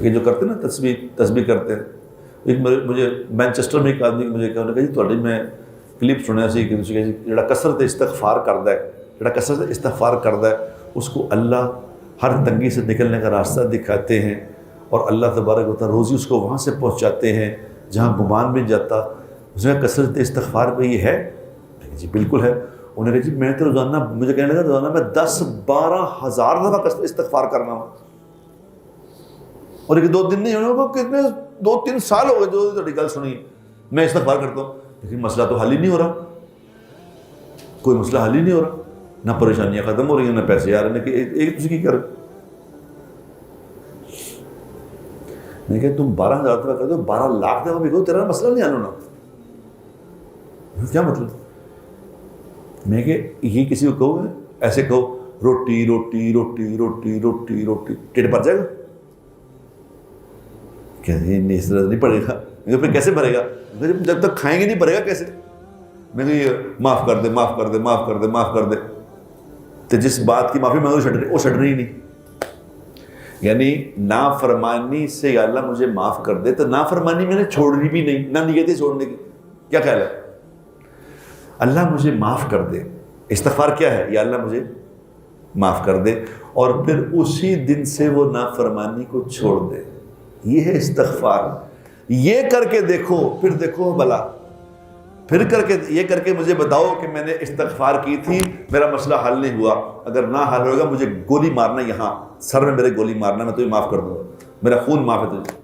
یہ جو کرتے ہیں نا تسبیح کرتے ہیں. ایک مجھے مینچسٹر میں ایک آدمی مجھے کہا کہ جی تھوڑی میں کلپ سنیا سی کہ جڑا کثرت استغفار کرتا ہے اس کو اللہ ہر تنگی سے نکلنے کا راستہ دکھاتے ہیں اور اللہ تبارک و تعالیٰ روزی اس کو وہاں سے پہنچاتے ہیں جہاں گمان بھی جاتا. اس میں کثرت استغفار پہ یہ ہے. جی بالکل ہے. انہوں نے کہا جی میں تو روزانہ مجھے کہنے لگا روزانہ میں 10-12 ہزار دفعہ استغفار کرنا ہوں. اور ایک 2 دن نہیں ہونے کتنے 2-3 سال ہو گئے جو تھوڑی گل سنی میں استغفار کرتا ہوں لیکن مسئلہ تو حل ہی نہیں ہو رہا. کوئی مسئلہ حل ہی نہیں ہو رہا. نہ پریشانیاں ختم ہو رہی ہیں نہ پیسے آ رہے ہیں. ایک تجھے کی کر میں کہ تم 12,000 دفعہ کر دو 12 لاکھ دفعہ بھی کہو تیرا مسئلہ نہیں حل ہونا. کیا مطلب؟ میں کہ یہ کسی کو کہو گے ایسے کہو روٹی روٹی روٹی روٹی روٹی روٹی ٹھیک بھر جائے گا؟ کہتے ہیں اس طرح نہیں پڑے گا. پھر کیسے بھرے گا؟ جب تک کھائیں گے نہیں بھرے گا کیسے؟ میں کہ یہ معاف کر دے معاف کر دے معاف کر دے معاف کر دے. تو جس بات کی معافی مانگو وہ چھٹ رہی نہیں. یعنی نافرمانی سے یا اللہ مجھے معاف کر دے تو نافرمانی میں نے چھوڑنی بھی نہیں نہ نیت ہے چھوڑنے کی. کیا خیال ہے؟ اللہ مجھے معاف کر دے. استغفار کیا ہے؟ یا اللہ مجھے معاف کر دے اور پھر اسی دن سے وہ نافرمانی کو چھوڑ دے. یہ ہے استغفار. یہ کر کے دیکھو پھر دیکھو بلا پھر یہ کر کے مجھے بتاؤ کہ میں نے استغفار کی تھی میرا مسئلہ حل نہیں ہوا. اگر نہ حل ہوگا مجھے گولی مارنا یہاں سر میں میرے گولی مارنا میں تجھے معاف کر دوں گا. میرا خون معاف ہے تجھے.